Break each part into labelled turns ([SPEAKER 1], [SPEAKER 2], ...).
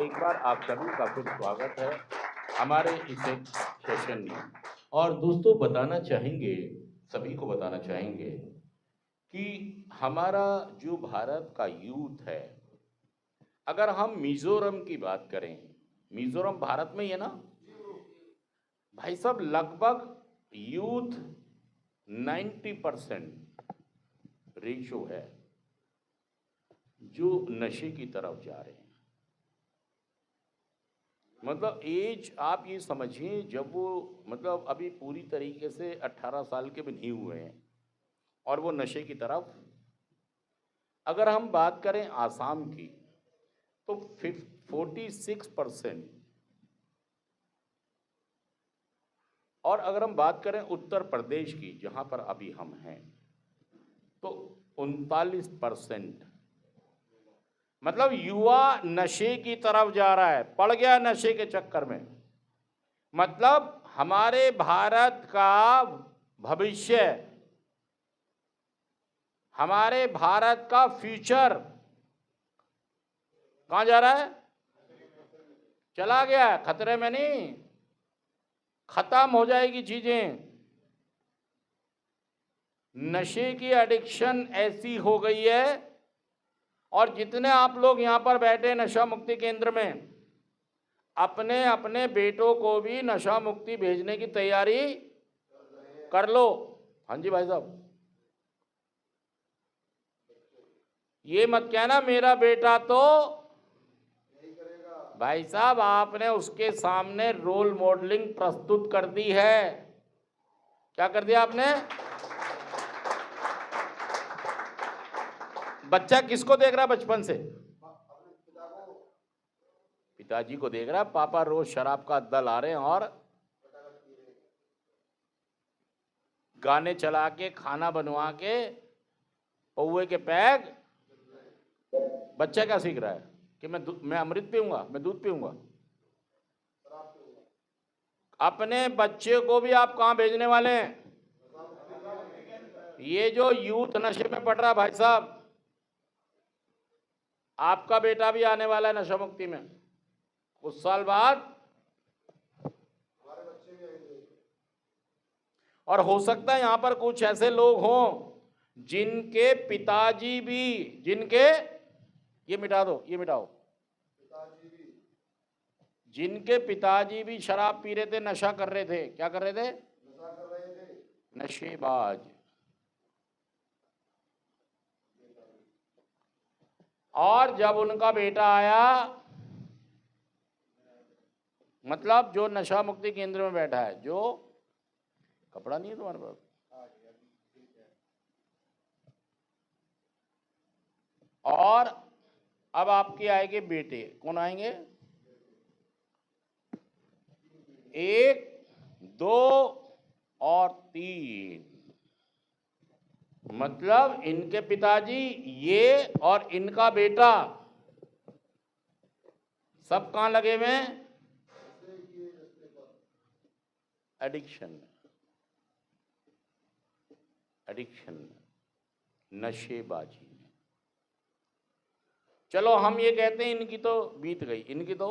[SPEAKER 1] एक बार आप सभी का फिर स्वागत है हमारे इस एक सेशन में। और दोस्तों बताना चाहेंगे, सभी को बताना चाहेंगे कि हमारा जो भारत का यूथ है, अगर हम मिजोरम की बात करें, मिजोरम भारत में ही है ना भाई साहब, लगभग यूथ 90% रेशो है जो नशे की तरफ जा रहे हैं। मतलब एज आप ये समझिए, जब वो मतलब अभी पूरी तरीके से 18 साल के भी नहीं हुए हैं और वो नशे की तरफ। अगर हम बात करें आसाम की तो 46%, और अगर हम बात करें उत्तर प्रदेश की जहाँ पर अभी हम हैं तो 39%। मतलब युवा नशे की तरफ जा रहा है, पड़ गया नशे के चक्कर में। मतलब हमारे भारत का भविष्य, हमारे भारत का फ्यूचर कहाँ जा रहा है? चला गया, खतरे में नहीं, खत्म हो जाएगी चीजें। नशे की एडिक्शन ऐसी हो गई है। और जितने आप लोग यहाँ पर बैठे नशा मुक्ति केंद्र में, अपने अपने बेटों को भी नशा मुक्ति भेजने की तैयारी कर लो। हाँ जी भाई साहब, ये मत कहना मेरा बेटा तो भाई साहब, आपने उसके सामने रोल मॉडलिंग प्रस्तुत कर दी है। क्या कर दिया आपने? बच्चा किसको देख रहा है बचपन से? पिताजी को देख रहा है। पापा रोज शराब का अड्डा ला रहे हैं और गाने चला के, खाना बनवा के, पौए के पैग। बच्चा क्या सीख रहा है कि मैं अमृत पीऊंगा, मैं दूध पीऊंगा। अपने बच्चे को भी आप कहां भेजने वाले हैं? ये जो यूथ नशे में पड़ रहा भाई साहब, आपका बेटा भी आने वाला है नशा मुक्ति में कुछ साल बाद। और हो सकता है यहां पर कुछ ऐसे लोग हों जिनके पिताजी भी, जिनके, ये मिटा दो, ये मिटाओ, जिनके पिताजी भी शराब पी रहे थे, नशा कर रहे थे। क्या कर रहे थे? नशेबाज। और जब उनका बेटा आया, मतलब जो नशा मुक्ति केंद्र में बैठा है, जो कपड़ा नहीं है तुम्हारे पास, और अब आपके आएंगे बेटे। कौन आएंगे? 1, 2 और 3। मतलब इनके पिताजी, ये और इनका बेटा, सब कहां लगे हुए हैं? एडिक्शन, एडिक्शन, नशेबाजी। चलो हम ये कहते हैं इनकी तो बीत गई, इनकी तो।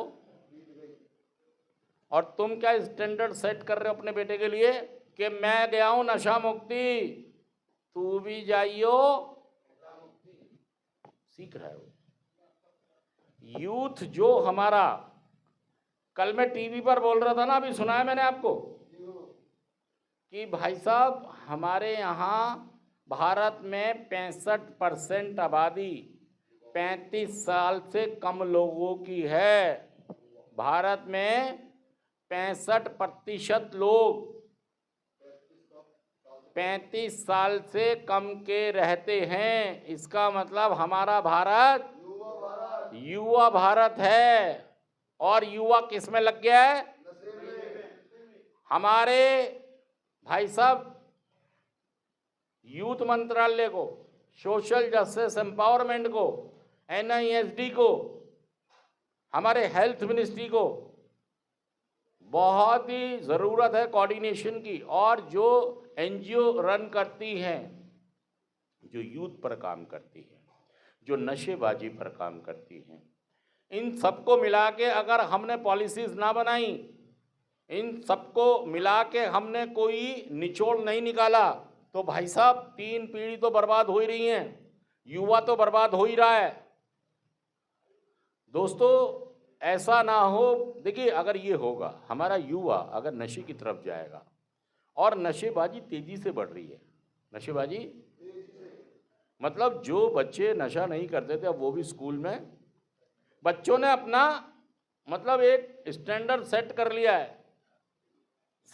[SPEAKER 1] और तुम क्या स्टैंडर्ड सेट कर रहे हो अपने बेटे के लिए कि मैं गया हूं नशा मुक्ति, तू भी जाइयो। सीख रहा है वो यूथ जो हमारा। कल मैं टीवी पर बोल रहा था ना, अभी सुनाया मैंने आपको कि भाई साहब हमारे यहाँ भारत में 65% आबादी 35 साल से कम लोगों की है। भारत में 65% लोग 35 साल से कम के रहते हैं। इसका मतलब हमारा भारत युवा भारत है। और युवा किस में लग गया है? हमारे भाई साहब यूथ मंत्रालय को, सोशल जस्टिस एम्पावरमेंट को, NISD को, हमारे हेल्थ मिनिस्ट्री को बहुत ही ज़रूरत है कोऑर्डिनेशन की। और जो NGO रन करती हैं, जो यूथ पर काम करती है, जो नशेबाजी पर काम करती हैं, इन सबको मिला के अगर हमने पॉलिसीज ना बनाई, इन सबको मिला के हमने कोई निचोड़ नहीं निकाला, तो भाई साहब 3 पीढ़ी तो बर्बाद हो ही रही हैं, युवा तो बर्बाद हो ही रहा है। दोस्तों ऐसा ना हो, देखिए अगर ये होगा, हमारा युवा अगर नशे की तरफ जाएगा, और नशेबाजी तेजी से बढ़ रही है, नशेबाजी मतलब जो बच्चे नशा नहीं करते थे अब वो भी स्कूल में, बच्चों ने अपना मतलब एक स्टैंडर्ड सेट कर लिया है,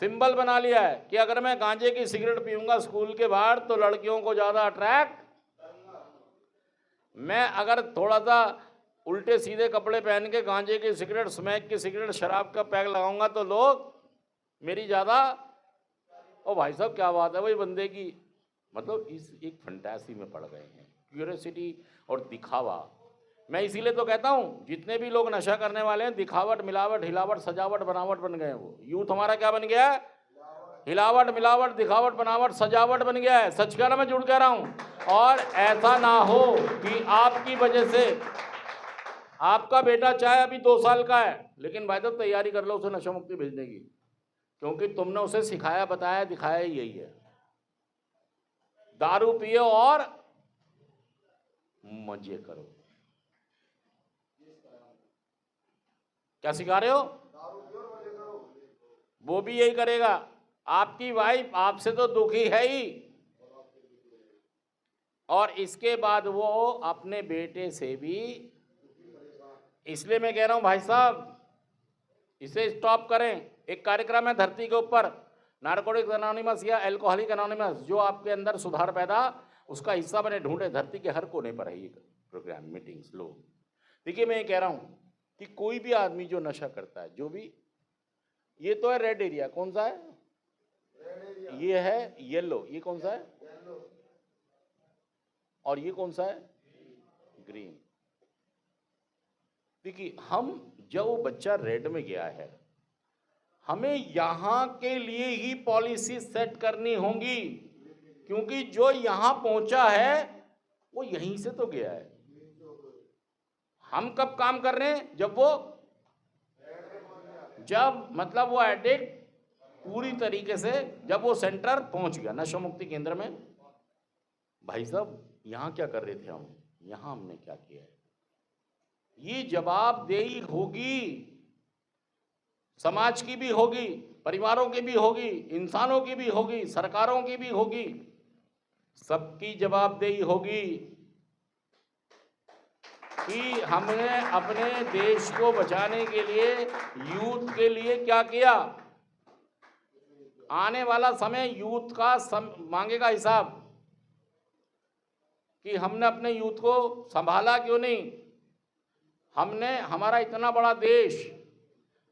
[SPEAKER 1] सिंबल बना लिया है कि अगर मैं गांजे की सिगरेट पीऊंगा स्कूल के बाहर तो लड़कियों को ज़्यादा अट्रैक्ट, मैं अगर थोड़ा सा उल्टे सीधे कपड़े पहन के गांजे की सिगरेट, स्मैक की सिगरेट, शराब का पैक लगाऊंगा तो लोग मेरी ज़्यादा, ओ भाई साहब क्या बात है भाई बंदे की, मतलब इस एक फंटासी में पड़ गए हैं, क्यूरियोसिटी और दिखावा। मैं इसीलिए तो कहता हूँ जितने भी लोग नशा करने वाले हैं दिखावट, मिलावट, हिलावट, सजावट, बनावट बन गए हैं। वो यूथ हमारा क्या बन गया है? हिलावट, मिलावट, दिखावट, बनावट, सजावट बन गया है। सच कह रहा, मैं झूठ कह रहा हूँ? और ऐसा ना हो कि आपकी वजह से आपका बेटा चाहे अभी 2 साल का है, लेकिन भाई साहब तैयारी कर लो उसे नशा मुक्ति भेजने की, क्योंकि तुमने उसे सिखाया, बताया, दिखाया यही है, दारू पियो और मजे करो। क्या सिखा रहे हो? वो भी यही करेगा। आपकी वाइफ आपसे तो दुखी है ही, और इसके बाद वो अपने बेटे से भी। इसलिए मैं कह रहा हूं भाई साहब इसे स्टॉप करें। एक कार्यक्रम है धरती के ऊपर, नारकोटिक्स एनोनिमस या अल्कोहलिक एनोनिमस, जो आपके अंदर सुधार पैदा, उसका हिस्सा बने, ढूंढे। धरती के हर कोने पर है ये प्रोग्राम, मीटिंग्स, लोग। देखिए मैं ये कह रहा हूं कि कोई भी आदमी जो नशा करता है, जो भी, ये तो है रेड एरिया, कौन सा है? ये है येलो, ये कौन सा है? और ये कौन सा है? ग्रीन। देखिए हम, जब वो बच्चा रेड में गया है, हमें यहां के लिए ही पॉलिसी सेट करनी होंगी, क्योंकि जो यहां पहुंचा है वो यहीं से तो गया है। हम कब काम कर रहे हैं? जब मतलब वो एडिक्ट पूरी तरीके से, जब वो सेंटर पहुंच गया, नशा मुक्ति केंद्र में। भाई साहब यहां क्या कर रहे थे हम, यहां हमने क्या किया है? ये जवाबदेही होगी, समाज की भी होगी, परिवारों की भी होगी, इंसानों की भी होगी, सरकारों की भी होगी, सबकी जवाबदेही होगी कि हमने अपने देश को बचाने के लिए, यूथ के लिए क्या किया। आने वाला समय यूथ का मांगेगा हिसाब कि हमने अपने यूथ को संभाला क्यों नहीं। हमने, हमारा इतना बड़ा देश,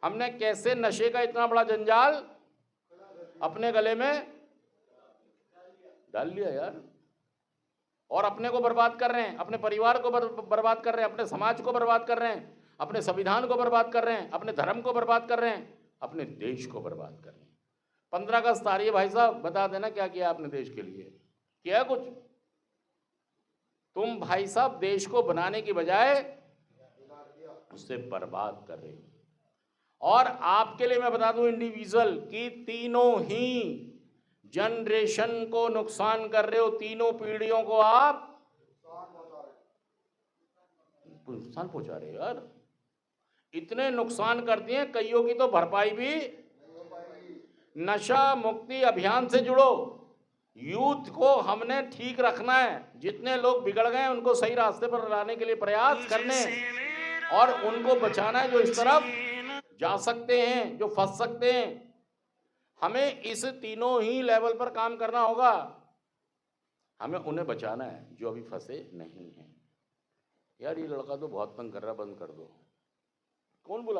[SPEAKER 1] हमने कैसे नशे का इतना बड़ा जंजाल अपने गले में डाल लिया यार, और अपने को बर्बाद कर रहे हैं, अपने परिवार को बर्बाद कर रहे हैं, अपने समाज को बर्बाद कर रहे हैं, अपने संविधान को बर्बाद कर रहे हैं, अपने धर्म को बर्बाद कर रहे हैं, अपने देश को बर्बाद कर रहे हैं। 15 अगस्त आ रही है भाई साहब, बता देना क्या किया आपने देश के लिए? किया कुछ? तुम भाई साहब देश को बनाने की बजाय उससे बर्बाद कर रहे हो। और आपके लिए मैं बता दूं इंडिविजुअल कि तीनों ही जनरेशन को नुकसान कर रहे हो, तीनों पीढ़ियों को आप नुकसान पहुंचा रहे हो यार। इतने नुकसान करती हैं, कईयों की तो भरपाई भी। नशा मुक्ति अभियान से जुड़ो, यूथ को हमने ठीक रखना है, जितने लोग बिगड़ गए हैं उनको सही रास्ते पर लाने के लिए प्रयास करने, और उनको बचाना है जो इस तरफ जा सकते हैं, जो फंस सकते हैं। हमें इस तीनों ही लेवल पर काम करना होगा। हमें उन्हें बचाना है जो अभी फंसे नहीं हैं। यार ये लड़का तो बहुत तंग कर रहा है, बंद कर दो। कौन बुला